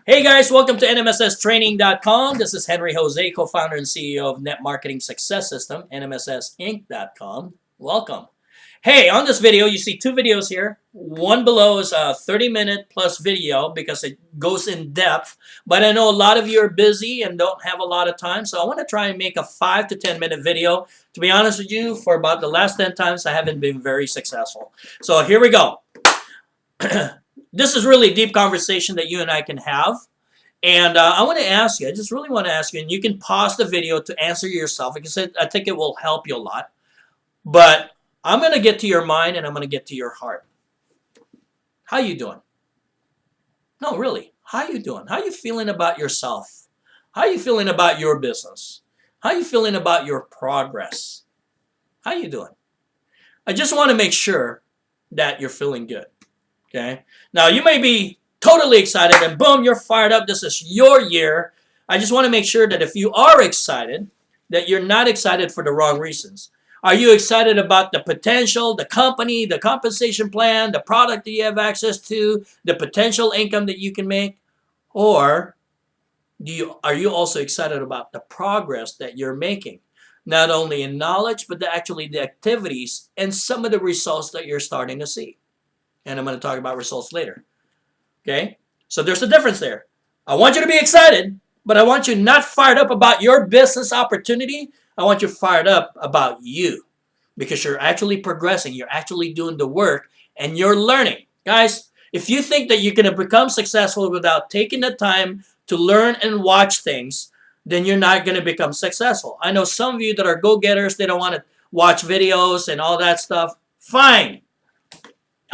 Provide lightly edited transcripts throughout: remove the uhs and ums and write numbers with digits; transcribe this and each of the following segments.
Hey guys, welcome to NMSStraining.com. This is Henry Jose, co-founder and CEO of Net Marketing Success System, NMSSinc.com. Welcome. Hey, on this video, you see two videos here. One below is a 30-minute plus video because it goes in depth. But I know a lot of you are busy and don't have a lot of time, so I want to try and make a 5 to 10-minute video. To be honest with you, for about the last 10 times, I haven't been very successful. So here we go. This is really a deep conversation that you and I can have. And I want to ask you, I just really want to ask you, and you can pause the video to answer yourself because I think it will help you a lot. But I'm going to get to your mind and I'm going to get to your heart. How you doing? No, really. How you doing? How you feeling about yourself? How you feeling about your business? How you feeling about your progress? How you doing? I just want to make sure that you're feeling good. Okay. Now you may be totally excited and boom, you're fired up. This is your year. I just want to make sure that if you are excited, that you're not excited for the wrong reasons. Are you excited about the potential, the company, the compensation plan, the product that you have access to, the potential income that you can make? Or are you also excited about the progress that you're making? Not only in knowledge, but actually the activities and some of the results that you're starting to see. And I'm going to talk about results later. Okay? So there's a difference there. I want you to be excited, but I want you not fired up about your business opportunity. I want you fired up about you because you're actually progressing. You're actually doing the work and you're learning. Guys, if you think that you're going to become successful without taking the time to learn and watch things, then you're not going to become successful. I know some of you that are go-getters, they don't want to watch videos and all that stuff. Fine.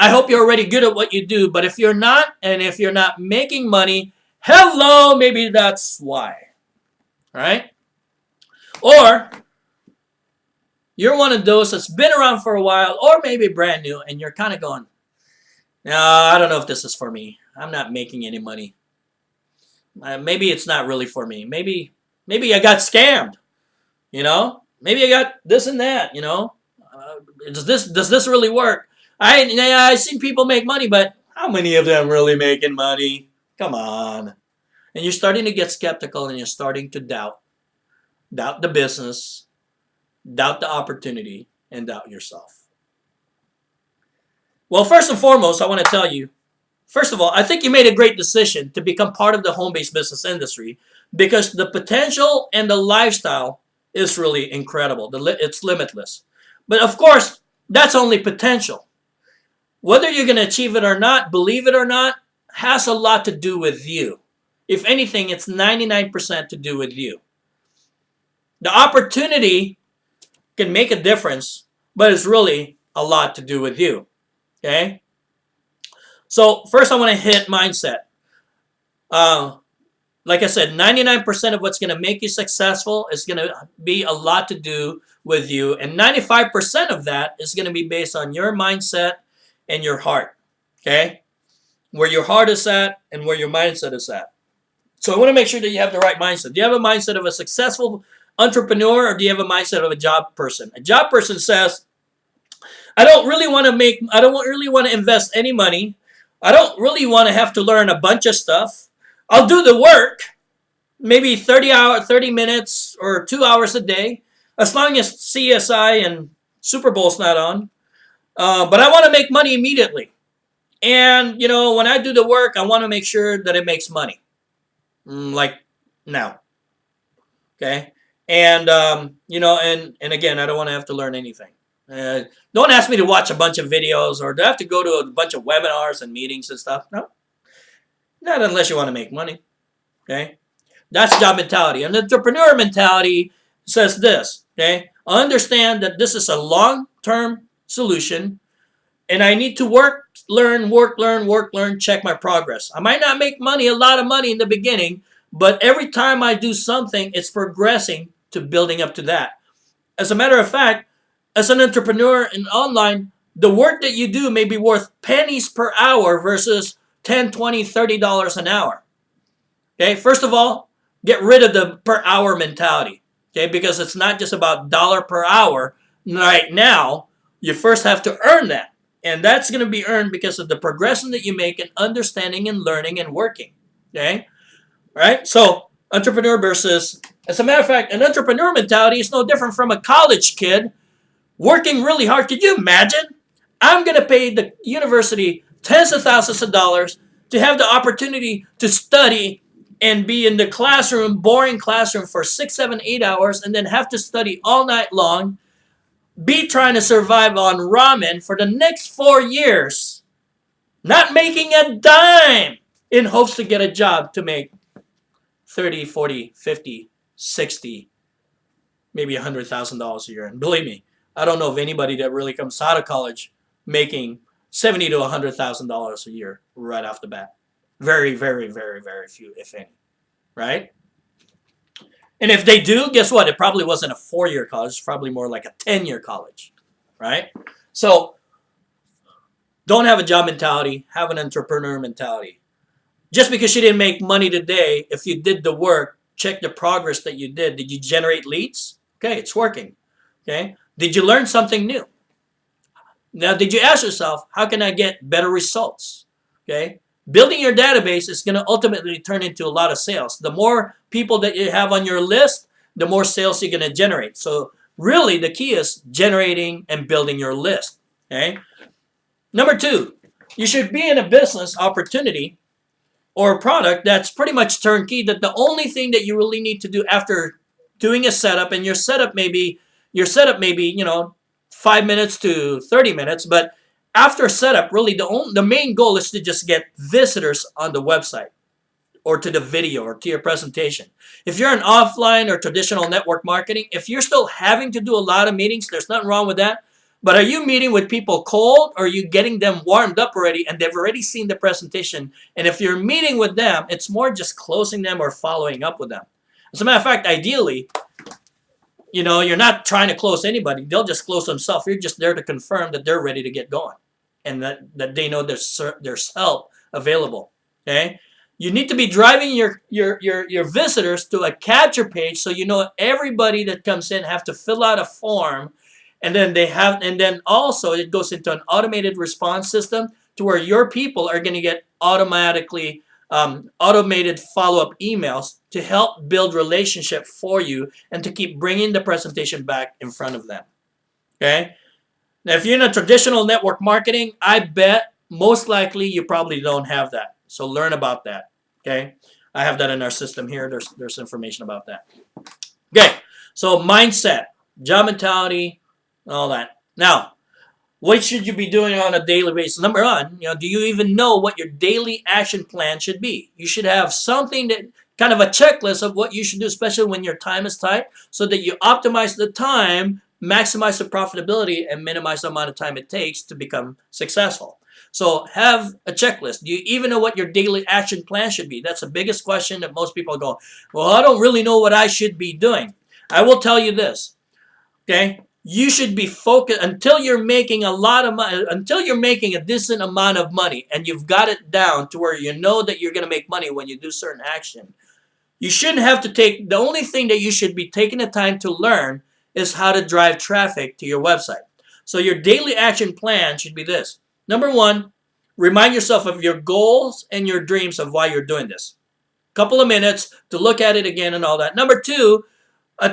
I hope you're already good at what you do, but if you're not, and if you're not making money, hello, maybe that's why. All right? Or you're one of those that's been around for a while, or maybe brand new, and you're kind of going, no, I don't know if this is for me. I'm not making any money. Maybe it's not really for me. Maybe I got scammed, you know? Maybe I got this and that, you know? Does this really work? I've seen people make money, but how many of them really making money? Come on. And you're starting to get skeptical and you're starting to doubt. Doubt the business, doubt the opportunity, and doubt yourself. Well, first and foremost, I want to tell you, first of all, I think you made a great decision to become part of the home-based business industry because the potential and the lifestyle is really incredible. It's limitless. But of course, that's only potential. Whether you're going to achieve it or not, believe it or not, has a lot to do with you. If anything, it's 99% to do with you. The opportunity can make a difference, but it's really a lot to do with you. Okay? So first I want to hit mindset. Like I said, 99% of what's going to make you successful is going to be a lot to do with you. And 95% of that is going to be based on your mindset and your heart, okay? Where your heart is at and where your mindset is at. So I want to make sure that you have the right mindset. Do you have a mindset of a successful entrepreneur or do you have a mindset of a job person? A job person says, I don't really want to invest any money. I don't really want to have to learn a bunch of stuff. I'll do the work, maybe 30 minutes or 2 hours a day, as long as CSI and Super Bowl's not on. But I want to make money immediately. And, you know, when I do the work, I want to make sure that it makes money. Like now. Okay? And, you know, and again, I don't want to have to learn anything. Don't ask me to watch a bunch of videos or to have to go to a bunch of webinars and meetings and stuff. No. Not unless you want to make money. Okay? That's job mentality. And the entrepreneur mentality says this. Okay? I understand that this is a long-term solution, and I need to work, learn, check my progress. I might not make money, a lot of money in the beginning, but every time I do something, it's progressing to building up to that. As a matter of fact, as an entrepreneur in online, the work that you do may be worth pennies per hour versus $10, $20, $30 an hour. Okay, first of all, get rid of the per hour mentality. Okay, because it's not just about dollar per hour right now. You first have to earn that. And that's going to be earned because of the progression that you make in understanding and learning and working. Okay? right? So entrepreneur versus, as a matter of fact, an entrepreneur mentality is no different from a college kid working really hard. Could you imagine? I'm going to pay the university tens of thousands of dollars to have the opportunity to study and be in the classroom, boring classroom for 6, 7, 8 hours, and then have to study all night long, be trying to survive on ramen for the next 4 years, not making a dime, in hopes to get a job to make 30, 40, 50, 60, maybe $100,000 a year. And believe me, I don't know of anybody that really comes out of college making $70,000 to $100,000 a year right off the bat. Very, very, very, very few, if any. Right? And if they do, guess what? It probably wasn't a 4-year college. It's probably more like a 10-year college. Right? So don't have a job mentality. Have an entrepreneur mentality. Just because you didn't make money today, if you did the work, check the progress that you did. Did you generate leads? Okay, it's working. Okay. Did you learn something new? Now, did you ask yourself, how can I get better results? Okay. Building your database is going to ultimately turn into a lot of sales. The more people that you have on your list, the more sales you're going to generate. So really the key is generating and building your list. Okay. Number 2, you should be in a business opportunity or a product that's pretty much turnkey, that the only thing that you really need to do after doing a setup, and your setup may be, 5 minutes to 30 minutes, but after setup, really the main goal is to just get visitors on the website or to the video or to your presentation. If you're an offline or traditional network marketing, if you're still having to do a lot of meetings, there's nothing wrong with that. But are you meeting with people cold, or are you getting them warmed up already and they've already seen the presentation? And if you're meeting with them, it's more just closing them or following up with them. As a matter of fact, ideally, you're not trying to close anybody. They'll just close themselves. You're just there to confirm that they're ready to get going and that they know there's help available. Okay? You need to be driving your visitors to a capture page, so everybody that comes in have to fill out a form. And then also it goes into an automated response system to where your people are going to get automatically automated follow-up emails to help build relationship for you and to keep bringing the presentation back in front of them. Okay. Now, if you're in a traditional network marketing, I bet most likely you probably don't have that. So learn about that. Okay. I have that in our system here. There's information about that. Okay. So mindset, job mentality, all that. Now, what should you be doing on a daily basis? Number 1, do you even know what your daily action plan should be? You should have something that kind of a checklist of what you should do, especially when your time is tight, so that you optimize the time, maximize the profitability, and minimize the amount of time it takes to become successful. So have a checklist. Do you even know what your daily action plan should be? That's the biggest question that most people go, well, I don't really know what I should be doing. I will tell you this, okay? You should be focused until you're making a lot of money, until you're making a decent amount of money, and you've got it down to where you know that you're going to make money when you do certain action. You shouldn't have to the only thing that you should be taking the time to learn is how to drive traffic to your website. So your daily action plan should be this. Number 1, remind yourself of your goals and your dreams of why you're doing this. Couple of minutes to look at it again and all that. Number 2,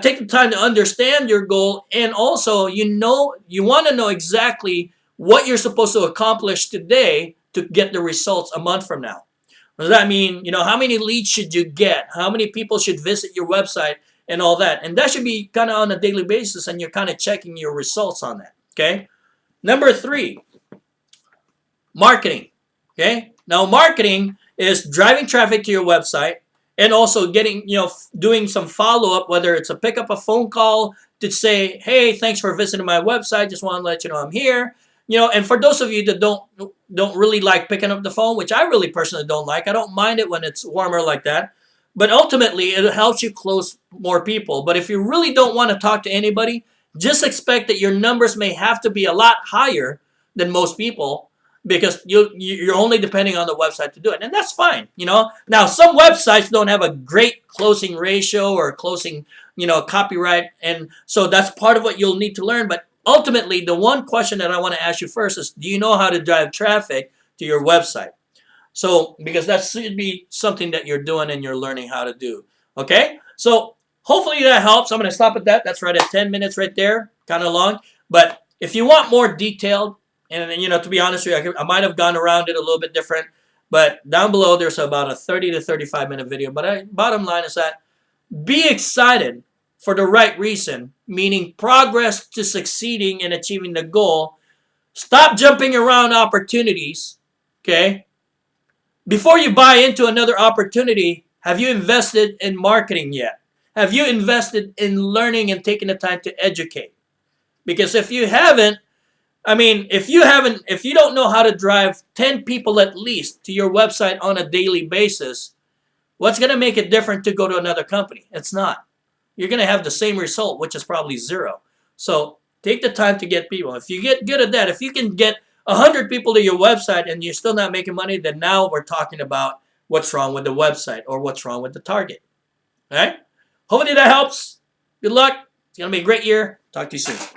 take the time to understand your goal, and also you want to know exactly what you're supposed to accomplish today to get the results a month from now. What does that mean? How many leads should you get? How many people should visit your website and all that? And that should be kind of on a daily basis, and you're kind of checking your results on that. Okay. Number 3, marketing. Okay. Now marketing is driving traffic to your website, and also getting, doing some follow-up, whether it's pick up a phone call to say, hey, thanks for visiting my website. Just want to let you know I'm here. And for those of you that don't really like picking up the phone, which I really personally don't like, I don't mind it when it's warmer like that. But ultimately, it helps you close more people. But if you really don't want to talk to anybody, just expect that your numbers may have to be a lot higher than most people, because you're only depending on the website to do it. And that's fine, Now, some websites don't have a great closing ratio or closing, copyright. And so that's part of what you'll need to learn. But ultimately, the one question that I want to ask you first is, do you know how to drive traffic to your website? So, because that should be something that you're doing and you're learning how to do. Okay? So, hopefully that helps. I'm going to stop at that. That's right at 10 minutes right there. Kind of long. But if you want more detailed, and you know, to be honest with you, I might have gone around it a little bit different. But down below, there's about a 30 to 35 minute video. But bottom line is that be excited for the right reason, meaning progress to succeeding and achieving the goal. Stop jumping around opportunities, okay? Before you buy into another opportunity, have you invested in marketing yet? Have you invested in learning and taking the time to educate? Because if you haven't, if you don't know how to drive 10 people at least to your website on a daily basis, what's going to make it different to go to another company? It's not. You're going to have the same result, which is probably zero. So take the time to get people. If you get good at that, if you can get 100 people to your website and you're still not making money, then now we're talking about what's wrong with the website or what's wrong with the target. All right? Hopefully that helps. Good luck. It's going to be a great year. Talk to you soon.